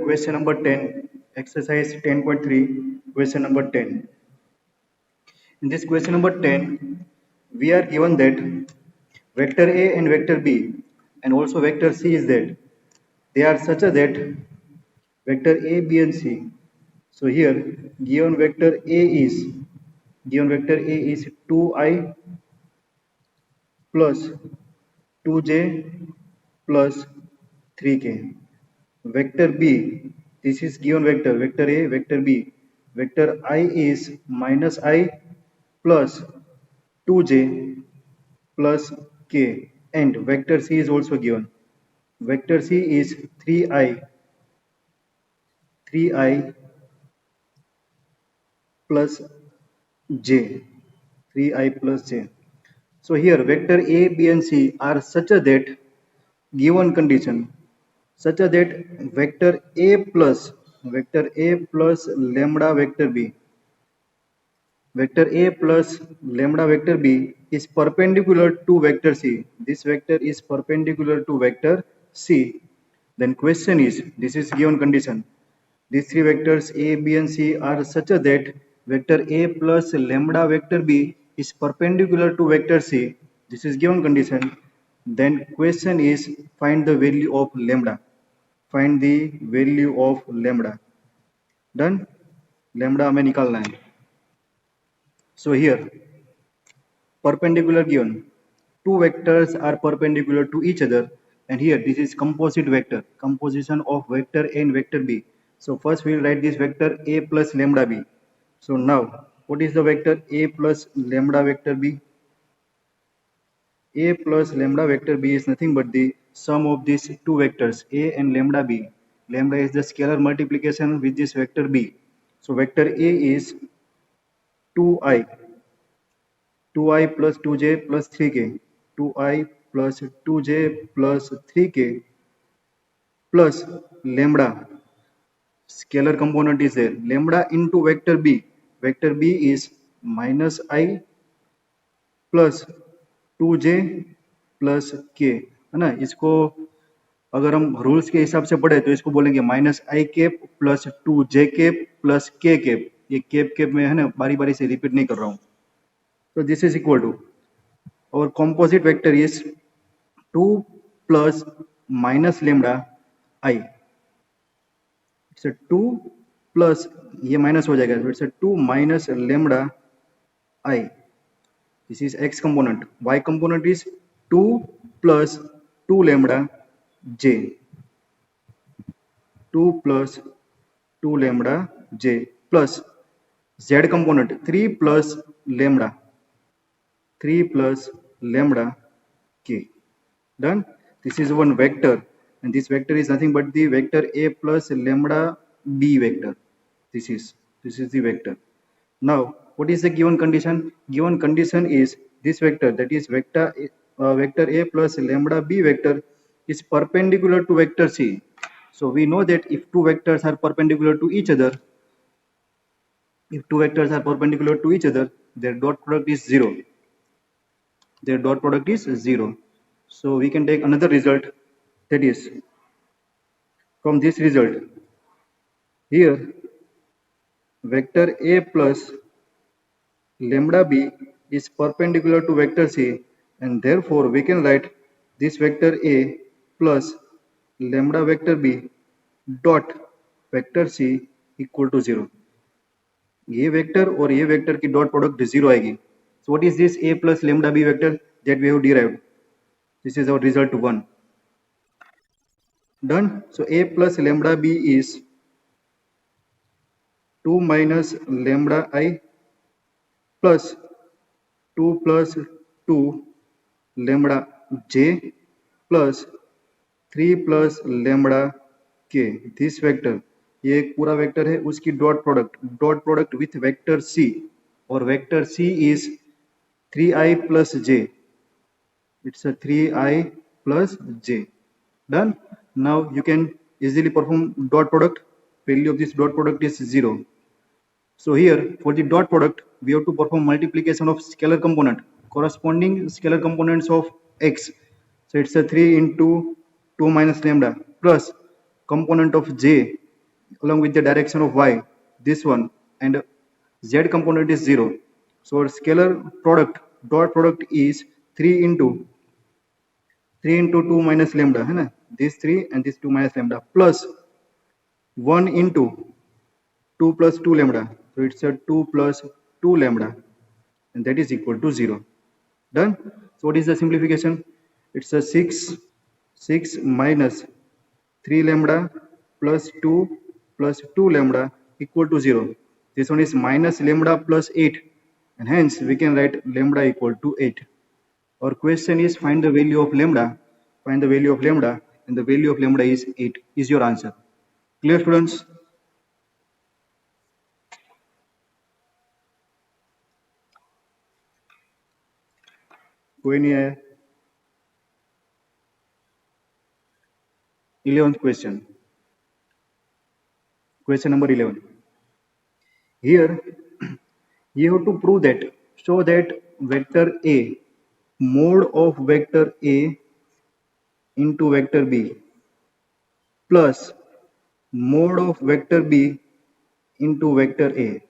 question number 10, exercise 10.3, question number 10. In this question number 10, we are given that vector A and vector B and also vector C is that they are such a that vector A, B and C. So here given vector A is 2i plus 2j plus 3k. Vector B, this is given vector A, vector B, vector I is minus I plus 2j plus k, and vector C is also given. Vector C is 3i plus j, 3i plus j. So here vector A, B and C are such a that given condition such a that vector A plus lambda vector B is perpendicular to vector C. This vector is perpendicular to vector C. Then question is, this is given condition. These three vectors A, B and C are such a that vector A plus lambda vector B is perpendicular to vector C. This is given condition. Then question is, find the value of lambda. Find the value of lambda. Done? Lambda हमें निकालना है. So here perpendicular given. Two vectors are perpendicular to each other, and here this is composite vector, composition of vector A and vector B. So first we will write this vector A plus lambda B. So now what is the vector A plus lambda vector B? A plus lambda vector B is nothing but the sum of these two vectors A and lambda B. Lambda is the scalar multiplication with this vector B. So vector A is 2i plus 2j plus 3k, 2i plus 2j plus 3k plus lambda, scalar component is there, lambda into vector B is minus I plus 2j plus k, है ना. इसको अगर हम rules के हिसाब से पढ़े तो इसको बोलेंगे minus i cap plus 2j cap plus k cap. ये कैप में है ना बारी बारी से रिपीट नहीं कर रहा हूँ. So this is equal to our composite vector is 2 plus minus lambda I. It's a 2 plus ये minus हो जाएगा. So it's a 2 minus lambda I. This is x component. Y component is 2 plus 2 lambda j. 2 plus 2 lambda j plus z component 3 plus lambda. 3 plus lambda k. Done. This is one vector, and this vector is nothing but the vector A plus lambda B vector. This is the vector. Now what is the given condition? Given condition is this vector, that is vector A plus lambda B vector is perpendicular to vector C. So we know that if two vectors are perpendicular to each other, their dot product is 0. So we can take another result, that is from this result here vector A plus lambda B is perpendicular to vector C, and therefore we can write this vector A plus lambda vector B dot vector C equal to 0. ये vector और ये vector की dot product 0 आएगी. So what is this A plus lambda B vector that we have derived? This is our result 1. Done. So A plus lambda B is 2 minus lambda I plus 2 plus 2 lambda j plus 3 plus lambda k. This vector, ये एक पूरा vector है, उसकी dot product with vector C, और vector C is 3i plus j. It's a 3i plus j. Done. Now you can easily perform dot product. Value of this dot product is 0. So here for the dot product we have to perform multiplication of scalar component, corresponding scalar components of x. So it's a 3 into 2 minus lambda plus component of j along with the direction of y, this one, and z component is 0. So our scalar product, dot product is 3 into 2 minus lambda, है ना, this 3 and this 2 minus lambda, plus 1 into 2 plus 2 lambda. So it's a 2 plus 2 lambda, and that is equal to 0. Done. So what is the simplification? It's a 6 minus 3 lambda plus 2 plus 2 lambda equal to 0. This one is minus lambda plus 8, and hence we can write lambda equal to 8. Our question is find the value of lambda. Find the value of lambda, and the value of lambda is 8 is your answer. Clear, students? कोई नहीं है. 11th question. Question number 11. Here you have to prove that, show that vector A, mode of vector A into vector B plus mode of vector B into vector A.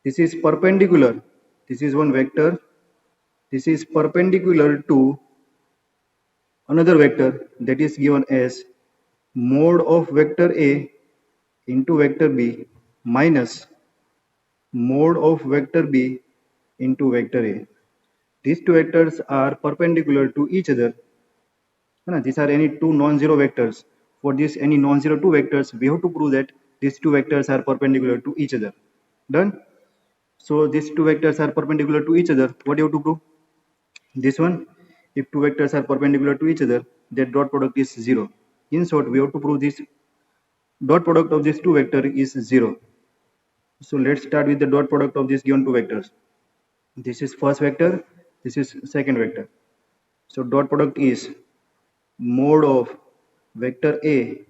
This is perpendicular. This is one vector. This is perpendicular to another vector that is given as mode of vector A into vector B minus mode of vector B into vector A. These two vectors are perpendicular to each other. These are any two non-zero vectors. For this any non-zero two vectors, we have to prove that these two vectors are perpendicular to each other. Done. So these two vectors are perpendicular to each other. What do you have to prove? This one, if two vectors are perpendicular to each other, their dot product is 0. In short, we have to prove this dot product of these two vectors is 0. So let's start with the dot product of these given two vectors. This is first vector, this is second vector. So dot product is mode of vector A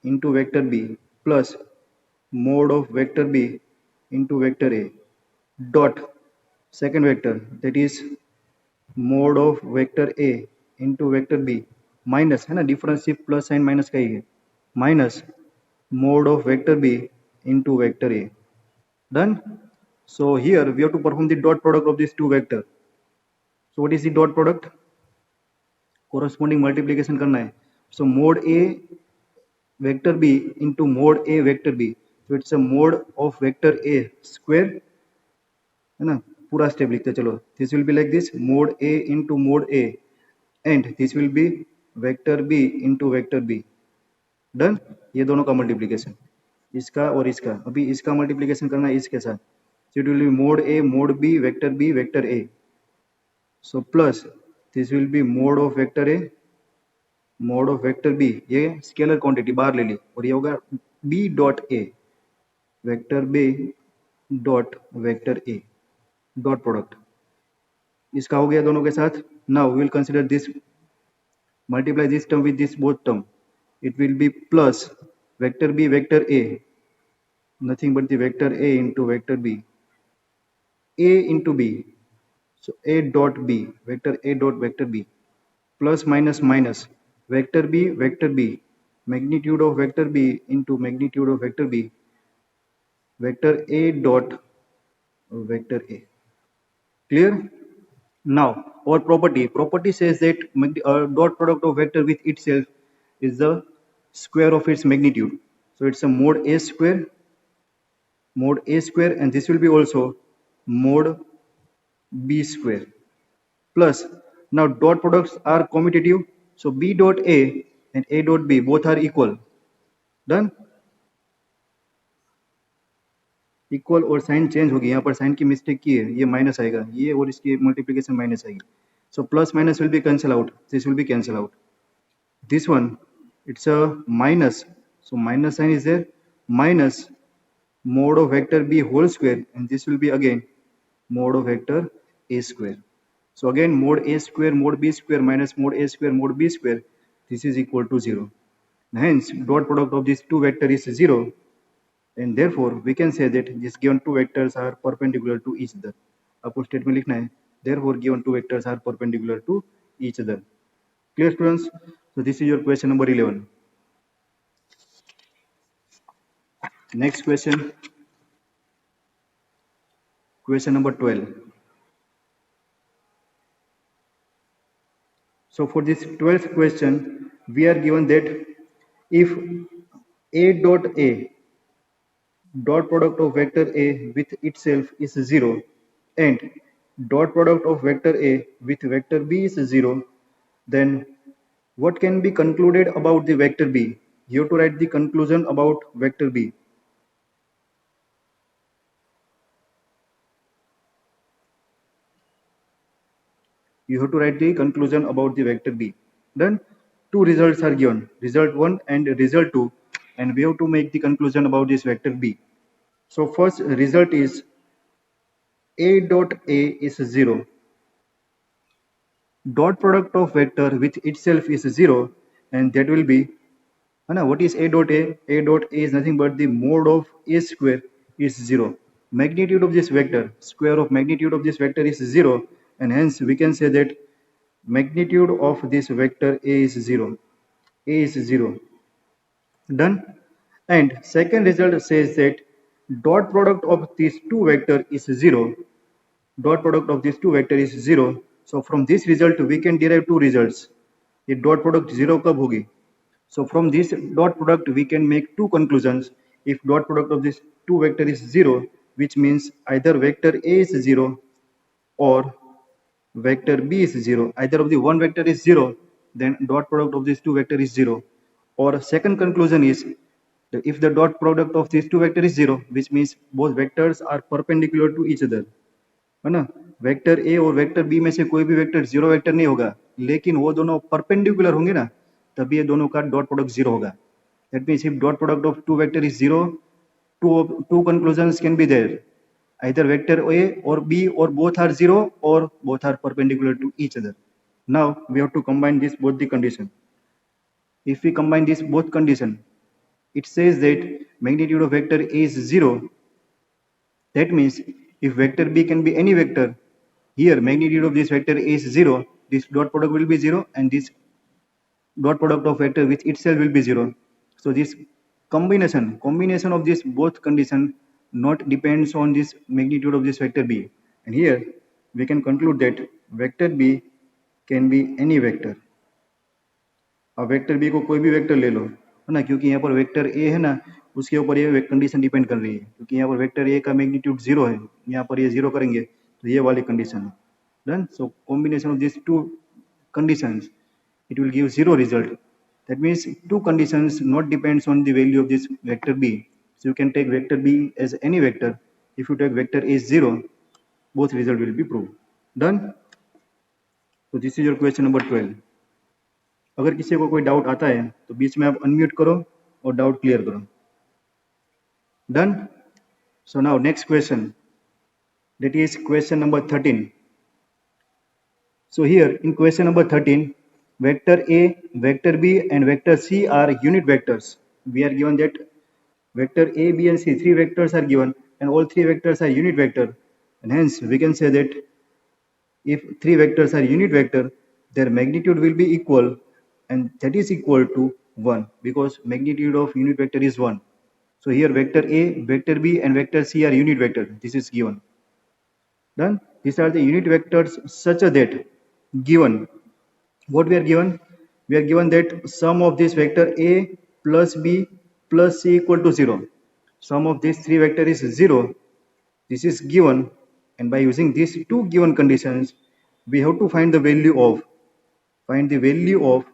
into vector B plus mode of vector B into vector A dot second vector, that is mode of vector A into vector B minus, है ना, difference सिर्फ plus sign minus का ही है, minus mode of vector B into vector A. Done. So here we have to perform the dot product of these two vectors. So what is the dot product? Corresponding multiplication करना है. So mode A vector B into mode A vector B. So it's a mode of vector A square, है ना, पूरा step लिखते चलो. This will be like this, mode A into mode A, and this will be vector B into vector B. Done. ये दोनों का multiplication, इसका और इसका. अभी इसका मल्टीप्लीकेशन करना है इसके साथ. So it will be mode A mode B vector A. So plus this will be mode of vector A mode of vector B. ये स्केलर क्वांटिटी बाहर ले ली, और ये होगा B dot A vector B dot vector A dot product. इसका हो गया दोनों के साथ. Now we will consider this, multiply this term with this both term. It will be plus vector B vector A, nothing but the vector A into vector B, A into B. So A dot B, vector A dot vector B, plus minus minus vector B, magnitude of vector B into magnitude of vector B, vector A dot vector A. Clear? Now our property says that dot product of vector with itself is the square of its magnitude. So it's a mode A square, and this will be also mode B square. Plus now dot products are commutative, so B dot A and A dot B both are equal. Done. Equal, और sign change होगी, यहाँ पर sign की mistake की है, ये minus आएगा, ये और इसकी मल्टीप्लिकेशन माइनस आएगी. So plus minus will be cancel out, this will be cancel out. This one, it's a minus, so minus sign is there, minus mode of vector B whole square, and this will be again mode of vector A square. So again mode A square mode B square minus mode A square mode B square, this is equal to 0. Hence dot product of these two vectors is 0, and therefore we can say that these given two vectors are perpendicular to each other. आपको statement लिखना है, therefore given two vectors are perpendicular to each other. Clear, students? So this is your question number 11. Next question, question number 12. So for this 12th question, we are given that if A dot A dot product of vector A with itself is 0 and dot product of vector A with vector B is 0, then what can be concluded about the vector B? You have to write the conclusion about vector B. You have to write the conclusion about the vector B. Then two results are given, result 1 and result 2, and we have to make the conclusion about this vector B. So first result is A dot A is 0. Dot product of vector with itself is 0, and that will be, what is A dot A? A dot A is nothing but the mode of A square is 0. Magnitude of this vector, square of magnitude of this vector is 0, and hence we can say that magnitude of this vector A is 0. A is 0. Done. And second result says that dot product of these two vector is 0. Dot product of these two vector is 0. So from this result we can derive two results. ये dot product 0 कब होगी? So from this dot product we can make two conclusions. If dot product of this two vector is 0, which means either vector A is 0 or vector B is 0. Either of the one vector is 0, then dot product of these two vector is 0. Or second conclusion is if the dot product of these two vector is 0, which means both vectors are perpendicular to each other. है ना? Vector ए और vector B में से कोई भी vector zero vector नहीं होगा, लेकिन वो दोनों परपेंडिकुलर होंगे ना, तभी ये दोनों का डॉट प्रोडक्ट जीरो होगा. That means if dot product of two vector is zero, two conclusions can be there. Either vector A or B or both are zero or both are perpendicular to each other. Now we have to combine this both the condition. If we combine this both condition, it says that magnitude of vector A is 0. That means if vector B can be any vector, here magnitude of this vector A is 0, this dot product will be 0 and this dot product of vector with itself will be 0. So this combination of this both condition not depends on this magnitude of this vector B. And here we can conclude that vector B can be any vector. अब vector B को कोई भी vector ले लो, है ना, क्योंकि यहाँ पर वेक्टर ए है ना, उसके ऊपर ये कंडीशन डिपेंड कर रही है, क्योंकि यहाँ पर वेक्टर ए का मैग्नीट्यूड 0 है, यहाँ पर ये 0 करेंगे तो ये वाली कंडीशन है. Done. So combination of this two conditions, it will give 0 result. That means two conditions not depends on the value of this vector b. So you can take vector b as any vector. If you take vector a is 0, both result will be proved. Done. So this is your question number 12. अगर किसी को कोई doubt आता है तो बीच में आप unmute करो और डाउट क्लियर करो. Done. So now next question, that is question number 13. So here in question number 13, vector A, vector B and vector C are unit vectors. We are given that vector A, B and C, three vectors are given and all three vectors are unit vector, and hence we can say that if three vectors are unit vector, their magnitude will be equal, and that is equal to 1 because magnitude of unit vector is 1. So here vector A, vector B and vector C are unit vector. This is given. Done. These are the unit vectors such that given what we are given, we are given that sum of this vector A plus B plus C equal to 0. Sum of these three vector is 0. This is given, and by using these two given conditions we have to find the value of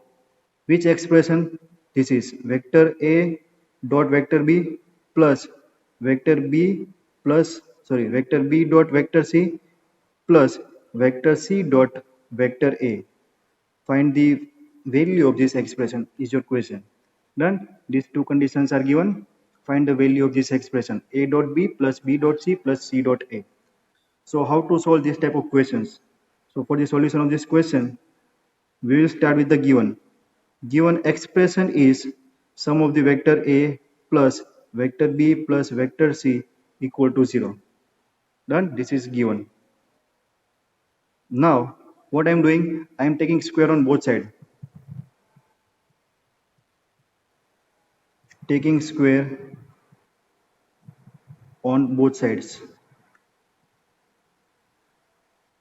which expression. This is vector A dot vector B plus vector B vector B dot vector C plus vector C dot vector A. Find the value of this expression is your question. Done. These two conditions are given. Find the value of this expression A dot B plus B dot C plus C dot A. So how to solve this type of questions? So for the solution of this question, we will start with the given expression is sum of the vector A plus vector B plus vector C equal to 0. Done. This is given. Now what I am doing, I am taking square on both sides. Taking square on both sides.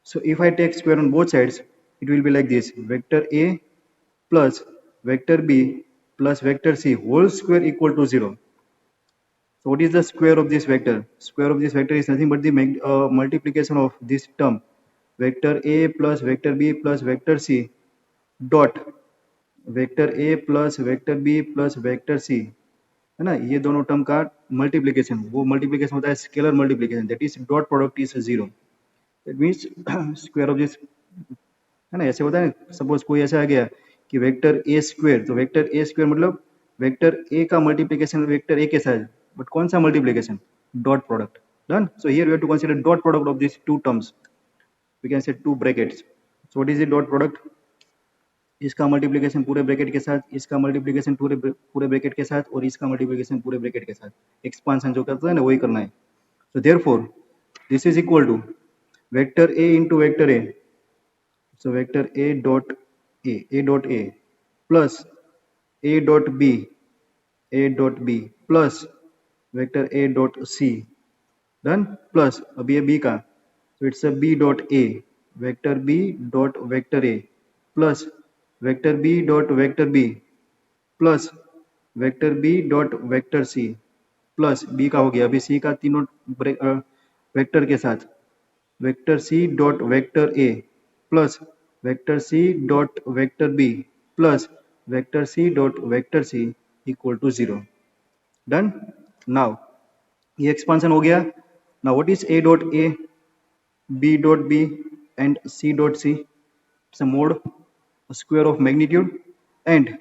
So if I take square on both sides, it will be like this: vector A plus vector B plus vector C whole square equal to 0. So what is the square of this vector? Square of this vector is nothing but the multiplication of this term, vector A plus vector B plus vector C dot vector A plus vector B plus vector C, है ना, ये दोनों term का multiplication, वो multiplication होता है scalar multiplication, that is dot product is 0. That means square of this, है ना, ऐसे होता है ना, सपोज कोई ऐसा आ गया कि वेक्टर ए स्क्वायर, तो वेक्टर ए स्क्वायर मतलब वेक्टर ए का मल्टीप्लीकेशन वेक्टर ए के साथ, बट कौन सा multiplication? Dot product. Done. So here we have to consider dot product of this two terms, we can say two brackets. So what is the dot product? इसका multiplication पूरे bracket के साथ, इसका multiplication पूरे bracket के साथ, और इसका मल्टीप्लिकेशन पूरे ब्रैकेट के साथ. एक्सपांशन जो करता है ना वही करना है. So therefore this is equal to vector A into vector A. So vector A dot A plus A dot B plus vector A dot C. Done. Plus अब ये बी का, so it's a b dot a, vector b dot vector a plus vector b dot vector b plus vector b dot vector c plus b का हो गया, अभी c का तीनों vector के साथ, vector c dot vector a plus vector c dot vector b plus vector c dot vector c equal to 0. Done. Now ये expansion हो गया. Now what is a dot a, b dot b and c dot c? It's a mode, a square of magnitude, and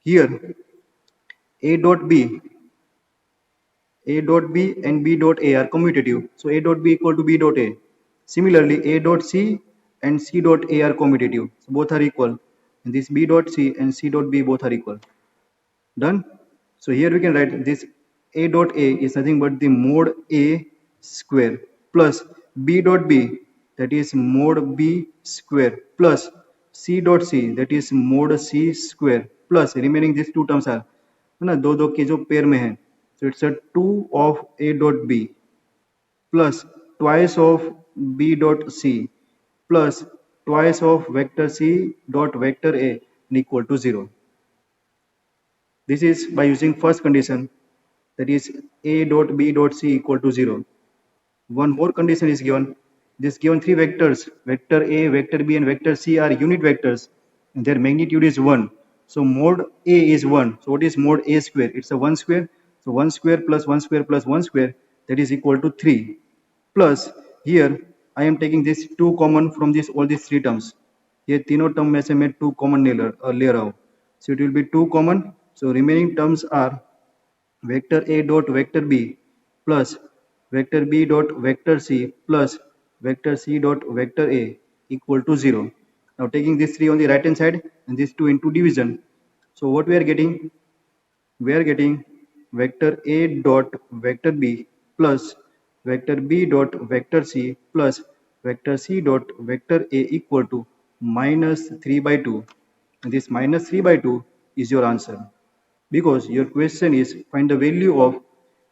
here a dot b and b dot a are commutative, so a dot b equal to b dot a. Similarly a dot c and c dot a are commutative, so both are equal, and this b dot c and c dot b both are equal. Done. So here we can write this a dot a is nothing but the mode a square plus b dot b, that is mode b square, plus c dot c, that is mode c square, plus remaining these two terms are, है ना, दो दो के जो pair में है, so it's a 2 of a dot b plus twice of b dot c plus twice of vector c dot vector a and equal to 0. This is by using first condition, that is a dot b dot c equal to 0. One more condition is given. This given three vectors, vector a, vector b and vector c are unit vectors, and their magnitude is 1. So mode a is 1. So what is mode a square? It's a 1 square. So 1 square plus 1 square plus 1 square, that is equal to 3. Plus here I am taking this 2 common from this all these three terms. ये तीनों term में से मैं 2 common ले रहा हूँ. So it will be 2 common. So remaining terms are vector a dot vector b plus vector b dot vector c plus vector c dot vector a equal to 0. Now taking these three on the right hand side and these two into division. So what we are getting? We are getting vector a dot vector b plus vector b dot vector c plus vector c dot vector a equal to minus 3 by 2. And this minus 3 by 2 is your answer, because your question is find the value of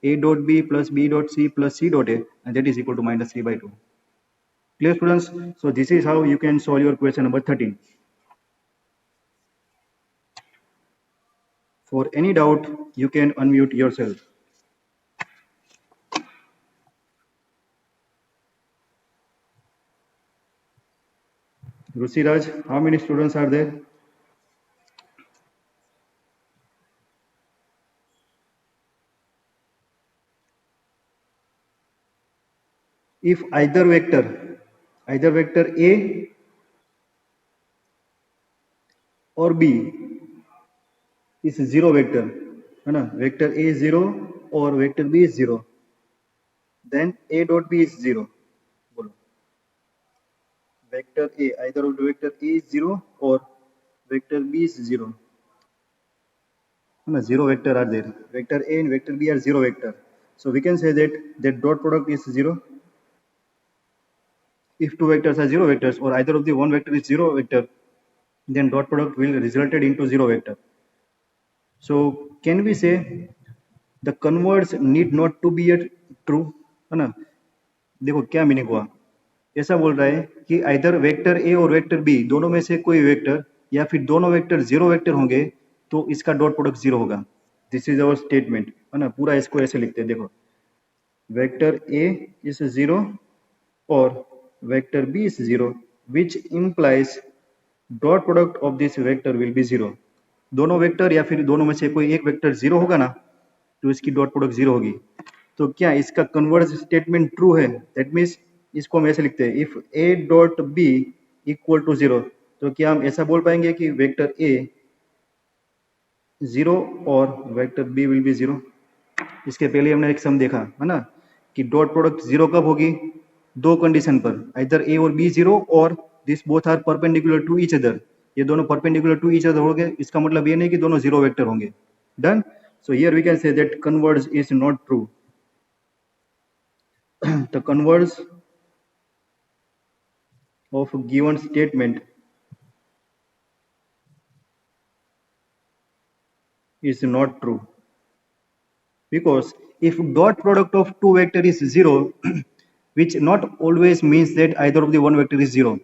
a dot b plus b dot c plus c dot a, and that is equal to minus 3 by 2. Clear, students? So this is how you can solve your question number 13. For any doubt, you can unmute yourself. Rusiraj, how many students are there? If either vector a or b is zero vector, है ना, vector a is 0 or vector b is 0, then a dot b is 0. बोलो, vector a, either of the vector a is 0 or vector b is 0. No, zero vector are there. Vector a and vector b are zero vector. So we can say that dot product is 0. If two vectors are zero vectors or either of the one vector is zero vector, then dot product will resulted into zero vector. So can we say the converse need not to be a true, है ना। देखो क्या meaning हुआ, ऐसा बोल रहा है कि आइदर वेक्टर ए और वेक्टर बी दोनों में से कोई वेक्टर या फिर दोनों वेक्टर जीरो वेक्टर होंगे तो इसका डॉट प्रोडक्ट जीरो होगा। दिस इज अवर स्टेटमेंट, है ना। पूरा इसको ऐसे लिखते हैं, देखो वेक्टर ए इज जीरो और vector B is zero, which implies dot product of this vector will be zero. दोनों वेक्टर या फिर दोनों में से कोई एक वेक्टर जीरो होगा ना तो इसकी डॉट प्रोडक्ट जीरो होगी। तो क्या इसका कन्वर्ज स्टेटमेंट ट्रू है? दैट मीन्स इसको हम ऐसे लिखते हैं, if A dot B equal to zero, तो क्या हम ऐसा बोल पाएंगे कि वेक्टर ए जीरो और vector B will be zero? इसके पहले हमने एक सम देखा है ना कि डॉट प्रोडक्ट जीरो कब होगी, दो कंडीशन पर, आइदर ए और बी जीरो और this both are perpendicular to each other. ये दोनों परपेंडिकुलर टू ईच अदर होंगे, इसका मतलब ये नहीं कि दोनों जीरो वेक्टर होंगे। Done. So here we can say that converse is not true. The converse of a given statement is not true, because if dot product of two vector is zero, which not always means that either of the one vector is zero.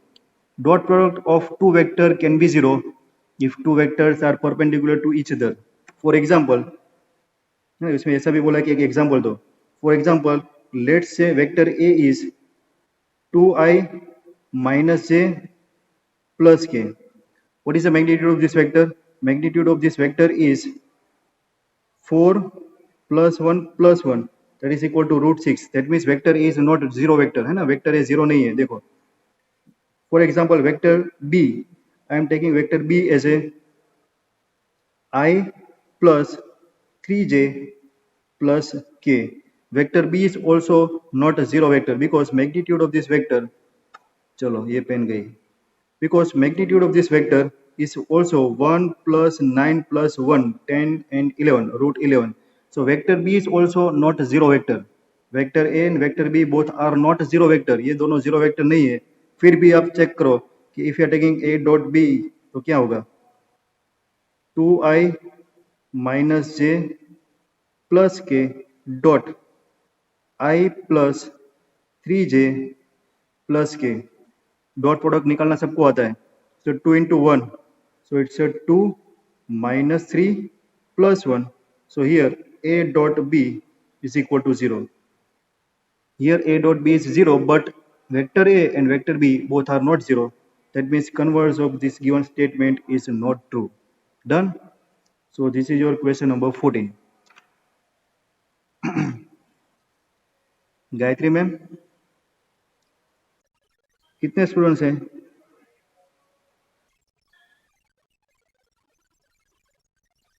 Dot product of two vector can be zero if two vectors are perpendicular to each other. For example, इसमें ऐसा भी बोला कि एक example दो। For example, let's say vector A is 2i minus j plus k. What is the magnitude of this vector? Magnitude of this vector is 4 plus 1 plus 1, that is equal to root 6. That means vector A is not zero vector, है ना, vector A zero नहीं है। देखो for example vector B, I am taking vector B as a I plus 3j plus k. Vector B is also not a zero vector because magnitude of this vector, चलो ये pen गई, because magnitude of this vector is also 1 plus 9 plus 1, 10 and 11, root 11. So vector B is also not a zero vector. Vector A and vector B both are not a zero vector. ये दोनों zero vector नहीं है। फिर भी आप check करो कि if you are taking A dot B तो क्या होगा, 2i minus j plus k dot I plus 3j plus k। Dot product निकालना सबको आता है। So 2 into 1, so it's a 2 minus 3 plus 1. So here A dot B is equal to 0. Here A dot B is 0, but vector A and vector B both are not 0. That means converse of this given statement is not true. Done? So this is your question number 14. Gayatri ma'am, कितने students हैं?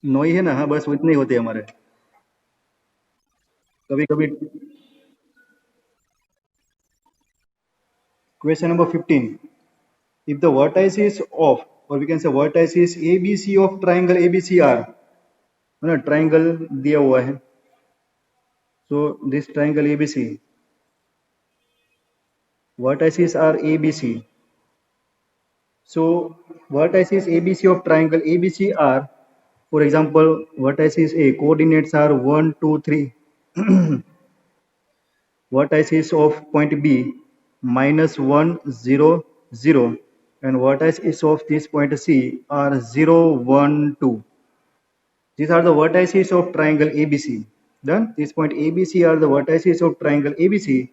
9 ही है ना? हाँ, बस इतने ही होते हैं हमारे। कभी कभी। Question number 15. If the vertices of, or we can say vertices ABC of triangle ABC are, है ना, ट्राइंगल दिया हुआ है। So this triangle ABC, vertices are ABC. So vertices ABC of triangle ABC are, for example, vertices A, coordinates are 1, 2, 3. Vertices of point B, minus 1, 0, 0. And vertices of this point C are 0, 1, 2. These are the vertices of triangle ABC. Done. This point ABC are the vertices of triangle ABC.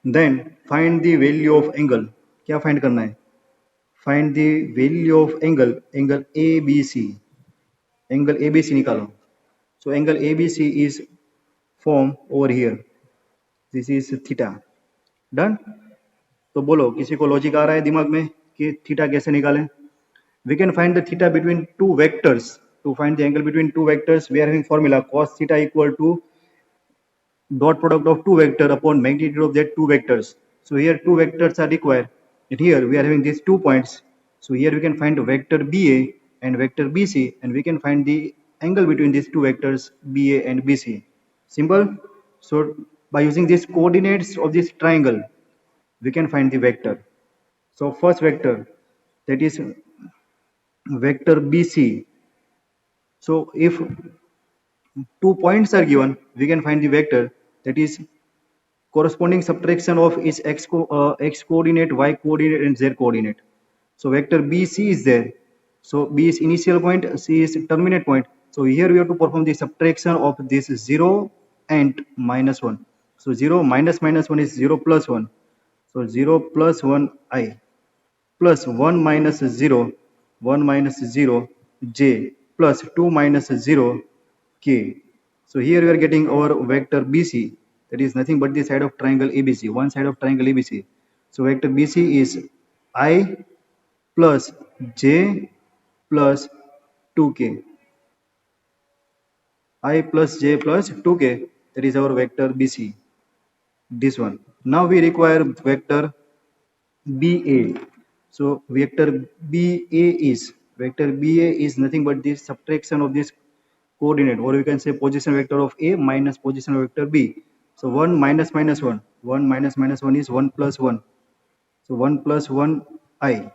Then find the value of angle. क्या find करना है? Find the value of angle, angle ABC. Angle ABC निकालो. So angle ABC is formed over here. This is theta. Done. तो बोलो, किसी को logic आ रहा है दिमाग में कि थीटा कैसे निकालें? We can find the theta between two vectors. To find the angle between two vectors, we are having formula cos theta equal to dot product of two vector upon magnitude of that two vectors. So here two vectors are required, and here we are having these 2 points. So here we can find vector BA and vector BC, and we can find the angle between these two vectors BA and BC. Simple. So by using these coordinates of this triangle, we can find the vector. So first vector, that is vector BC. So if 2 points are given, we can find the vector, that is corresponding subtraction of its x coordinate, y coordinate and z coordinate. So vector BC is there. So B is initial point, C is terminate point. So here we have to perform the subtraction of this 0 and minus 1. So 0 minus minus 1 is 0 plus 1. So 0 plus 1 I plus 1 minus 0, 1 minus 0 j plus 2 minus 0 k. So here we are getting our vector BC, that is nothing but the side of triangle ABC, one side of triangle ABC. So vector BC is I plus j plus 2k. I plus j plus 2k, that is our vector BC, this one. Now we require vector BA. So vector BA is nothing but the subtraction of this coordinate, or we can say position vector of A minus position vector B. So 1 minus minus 1, 1 minus minus 1 is 1 plus 1. So 1 plus 1 I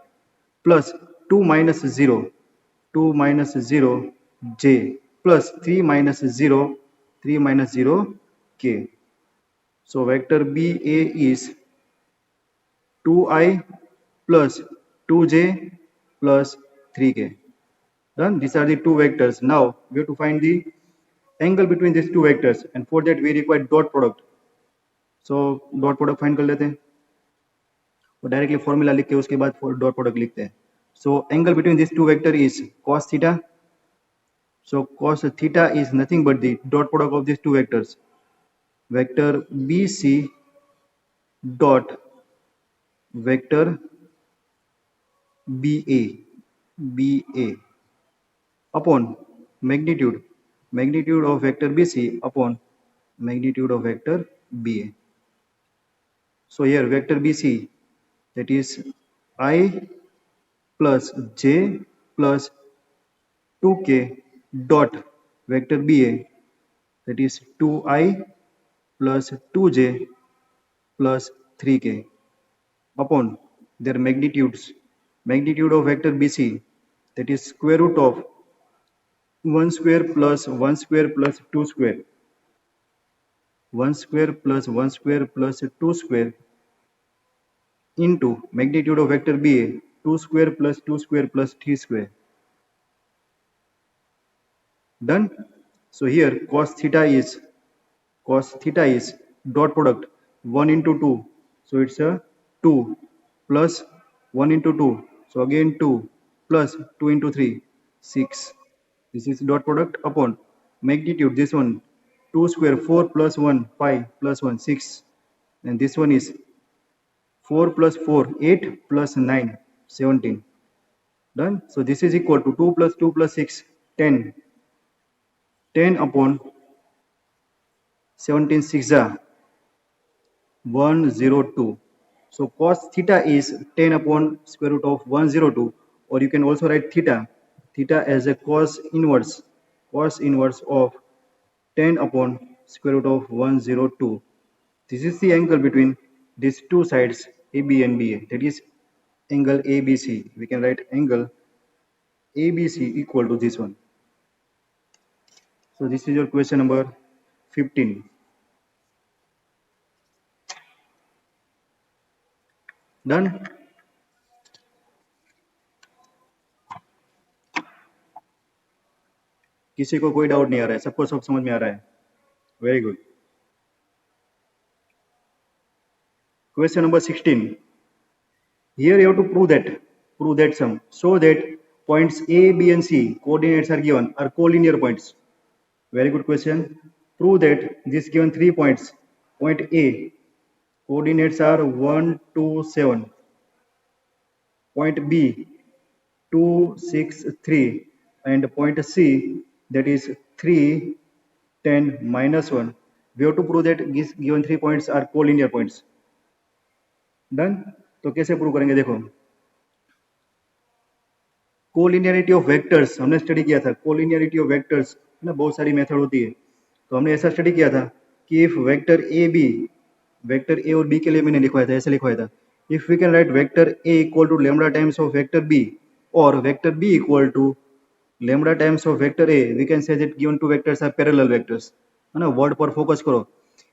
plus 2 minus 0, 2 minus 0 j plus 3 minus 0, 3 minus 0 k. So vector BA is 2i plus 2j plus 3k. Done. These are the two vectors. Now we have to find the angle between these two vectors, and for that we require dot product. So dot product find कर लेते हैं, तो directly formula लिख के उसके बाद dot product लिखते हैं. So angle between these two vector is cos theta. So cos theta is nothing but the dot product of these two vectors. Vector BC dot vector BA upon magnitude of vector BC upon magnitude of vector BA. So here vector BC, that is I plus j plus 2k dot vector BA, that is 2i plus 2j plus 3k upon their magnitudes. Magnitude of vector BC, that is square root of 1 square plus 1 square plus 2 square, 1 square plus 1 square plus 2 square into magnitude of vector BA, 2 square plus 2 square plus 3 square. Done. So here cos theta is dot product 1 into 2, so it's a 2 plus 1 into 2, so again 2 plus 2 into 3, 6. This is dot product upon magnitude, this one 2 square, 4 plus 1, 5 plus 1, 6, and this one is 4 plus 4, 8 plus 9, 17. Done. So this is equal to 2 plus 2 plus 6, 10. 10 upon 17 6 are 102. So cos theta is 10 upon square root of 102, or you can also write theta as a cos inverse of 10 upon square root of 102. This is the angle between these two sides AB and BA, that is angle ABC. We can write angle ABC equal to this one. So this is your question number 15. Done. किसी को कोई doubt नहीं आ रहा है, सबको सब समझ में आ रहा है? Very good. Question number 16. Here you have to prove that sum, so that points A, B and C coordinates are given are collinear points. Very good question. Prove that this given 3 points. Point A coordinates are 1, 2, 7. Point B 2, 6, 3, and point C, that is 3, 10, minus 1. We have to prove that these given 3 points are collinear points. Done. तो कैसे prove करेंगे? देखो, collinearity of vectors हमने study किया था. Collinearity of vectors ना बहुत सारी मेथड होती है, तो हमने ऐसा स्टडी किया था कि इफ वेक्टर ए और बी के लिए मैंने लिखवाया था, ऐसे लिखवाया था, if we can write vector A equal to lambda times of vector b, और vector B equal to lambda times of vector A, we can say that given two vectors are parallel vectors. है ना, word पर focus करो.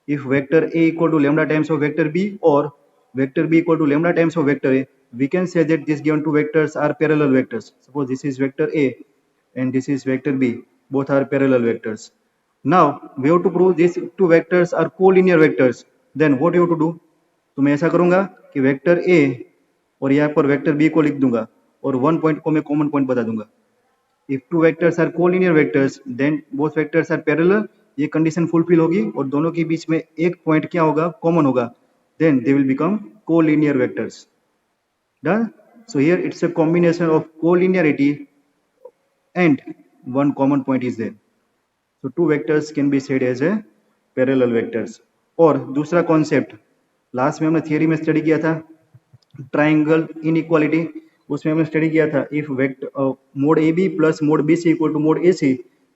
If vector A equal to lambda times of vector B or vector B equal to lambda times of vector A, we can say that these given two vectors are parallel vectors. Suppose this is vector A and this is vector B. Both are parallel vectors. Now we have to prove these two vectors are collinear vectors. Then what you have to do? तो मैं ऐसा करूंगा कि vector A और यहाँ पर vector B को लिख दूंगा और वन पॉइंट को मैं कॉमन पॉइंट बता दूंगा. If two vectors are collinear vectors, then both vectors are parallel. ये कंडीशन फुलफिल होगी और दोनों के बीच में एक पॉइंट क्या होगा, कॉमन होगा. Then they will become collinear vectors. Done. So here it's a combination of collinearity and one common point is there. So two vectors can be said as a parallel vectors. और दूसरा concept last में हमने theory में study किया था, triangle inequality. उसमें हमने study किया था if vector mod a b plus mod b c equal to mod a c,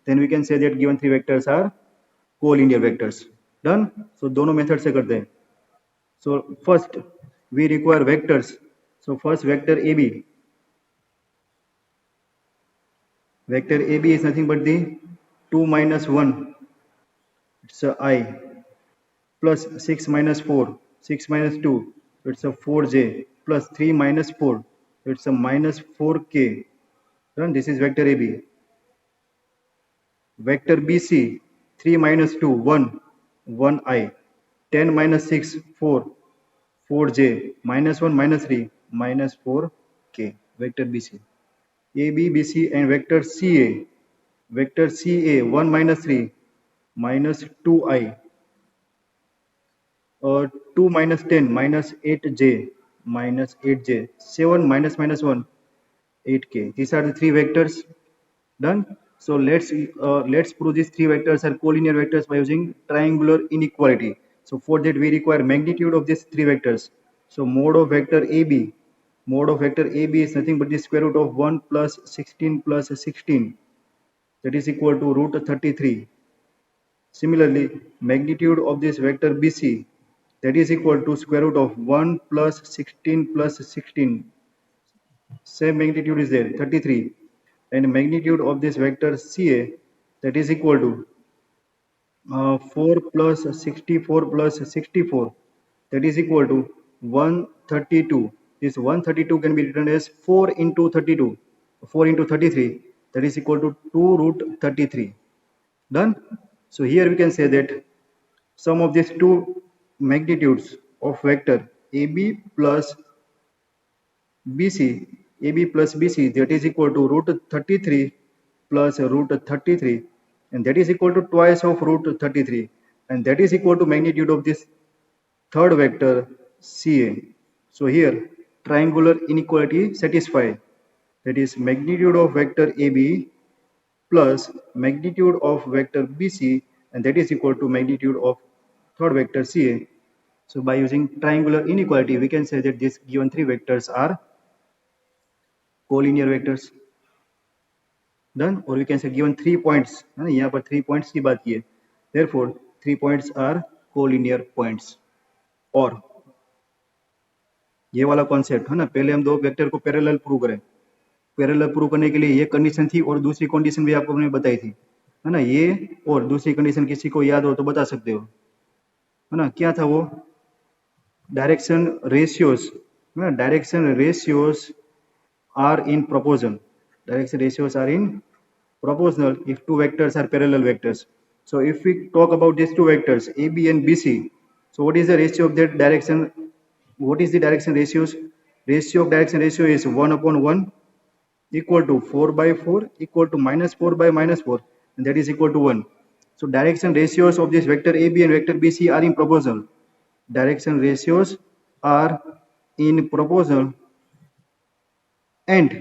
then we can say that given three vectors are collinear vectors. Done. So दोनों method से करते हैं. So first we require vectors. So first vector A b, vector AB is nothing but the 2 minus 1, it's a I, plus 6 minus 4, 6 minus 2, it's a 4j, plus 3 minus 4, it's a minus 4k. Done. This is vector AB. Vector BC, 3 minus 2, 1, 1I, 10 minus 6, 4, 4j, minus 1, minus 3, minus 4k. Vector BC. AB, BC and vector CA. Vector CA 1 minus 3 minus 2I, 2 minus 10 minus 8j minus 8j, 7 minus minus 1 8k. These are the three vectors. Done. So let's prove these three vectors are collinear vectors by using triangular inequality. So for that we require magnitude of these three vectors. So mode of vector AB, mode of vector AB is nothing but the square root of 1 plus 16 plus 16, that is equal to root 33. Similarly, magnitude of this vector BC, that is equal to square root of 1 plus 16 plus 16, same magnitude is there, 33. And magnitude of this vector CA, that is equal to 4 plus 64 plus 64, that is equal to 132. This 132 can be written as 4 into 32, 4 into 33, that is equal to 2 root 33. Done. So here we can say that sum of these two magnitudes of vector AB plus BC, AB plus BC, that is equal to root 33 plus root 33, and that is equal to twice of root 33, and that is equal to magnitude of this third vector CA. So here triangular inequality satisfied, that is magnitude of vector AB plus magnitude of vector BC, and that is equal to magnitude of third vector CA. So by using triangular inequality we can say that these given three vectors are collinear vectors. Done. Or we can say given 3 points, यहाँ पर 3 points की बात की है, therefore 3 points are collinear points. और ये वाला concept है ना, पहले हम दो वेक्टर को पैरेलल प्रूव करें. पैरेलल प्रूव करने के लिए ये कंडीशन थी और दूसरी कंडीशन भी आपको मैंने बताई थी, है ना. ये और दूसरी कंडीशन किसी को याद हो तो बता सकते हो, है ना. क्या था वो? डायरेक्शन रेशियोज, है ना. Direction ratios are in proportion. Direction ratios are in proportional if two vectors are parallel vectors. So if we talk about these two vectors AB and BC, so what is the ratio of that direction? What is the direction ratios? Ratio of direction ratio is 1 upon 1 equal to 4 by 4 equal to minus 4 by minus 4, and that is equal to 1. So direction ratios of this vector AB and vector BC are in proportional. Direction ratios are in proportional and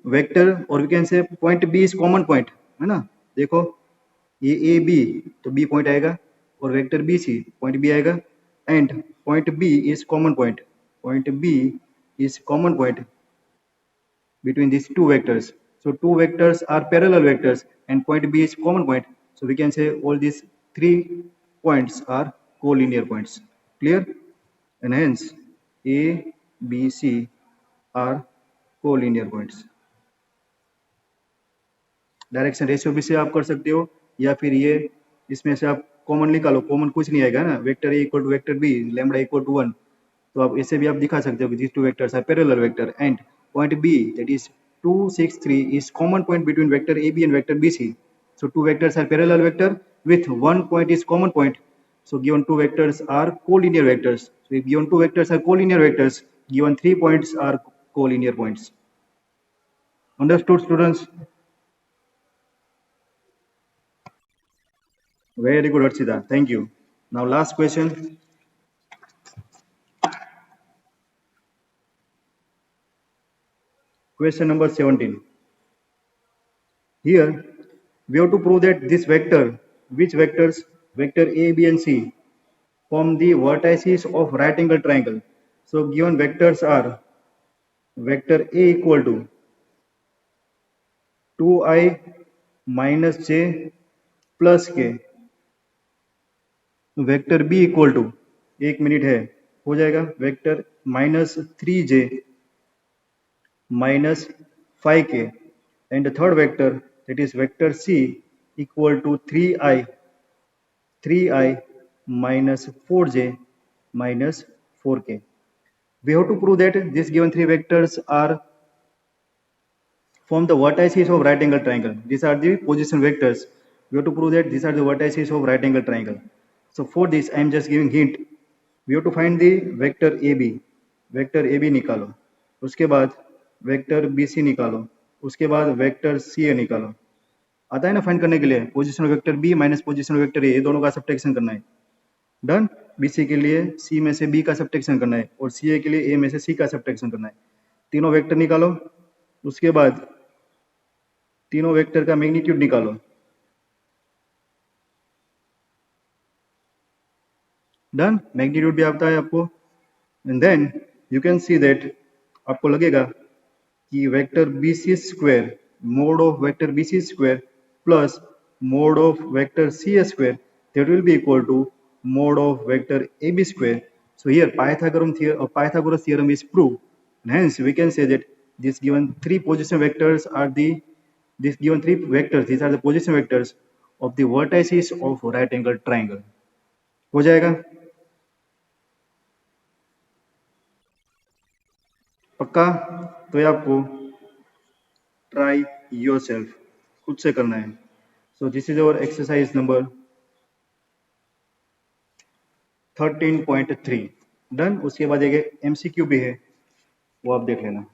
vector, और we can say point B is common point, है ना. देखो ये A B तो B point आएगा, और vector B C point B आएगा, and point B is common point. Point B is common point between these two vectors. So two vectors are parallel vectors and point B is common point. So we can say all these 3 points are collinear points. Clear? And hence A, B, C are collinear points. Direction ratio भी से आप कर सकते हो, या फिर ये इसमें से आप कॉमन निकालो, कॉमन कुछ नहीं आएगा ना, vector A equal to vector B, lambda equal to 1, तो आप ऐसे भी आप दिखा सकते हो कि these two vectors are parallel vector and point B, that is 2 6 3 is common point between vector AB and vector BC. So two vectors are parallel vector with one point is common point. So given two vectors are collinear vectors. So if given two vectors are collinear vectors, given 3 points are collinear points. Understood, students? Very good, Archita. Thank you. Now last question. Question number 17. Here we have to prove that this vector, which vectors, vector A, B and C, form the vertices of right angle triangle. So given vectors are vector A equal to 2i minus j plus k, vector B equal to, एक minute है, हो जाएगा, vector minus 3j minus 5k, and the third vector, that is vector c, equal to 3i minus 4j minus 4k. We have to prove that these given three vectors are form the vertices of right angle triangle. These are the position vectors. We have to prove that these are the vertices of right angle triangle. So for this I am just giving hint. We have to find the vector AB. Vector A B निकालो, उसके बाद vector B सी निकालो, उसके बाद vector C ए निकालो. आता है ना फाइंड करने के लिए, position vector B minus position vector A, ये दोनों का सब्ट्रैक्शन करना है. डन. बी सी के लिए सी में से बी का सब्ट्रैक्शन करना है और सी ए के लिए ए में से सी का सब्ट्रैक्शन करना है. तीनों वेक्टर निकालो, उसके बाद तीनों वेक्टर का मैग्नीट्यूड निकालो. डन. मैग्नीट्यूड भी आता है आपको. And then you can see that, आपको लगेगा कि vector B C square mod of vector B C square plus mod of vector C square, that will be equal to mode of vector ab square. So here Pythagoras theorem is proved, and hence we can say that these given three position vectors are these given three vectors, these are the position vectors of the vertices of right angle triangle. हो जाएगा पक्का? तो ये आपको try yourself, खुद से करना है. So this is our exercise number 13.3. Done. उसके बाद एक MCQ भी है, वो आप देख लेना.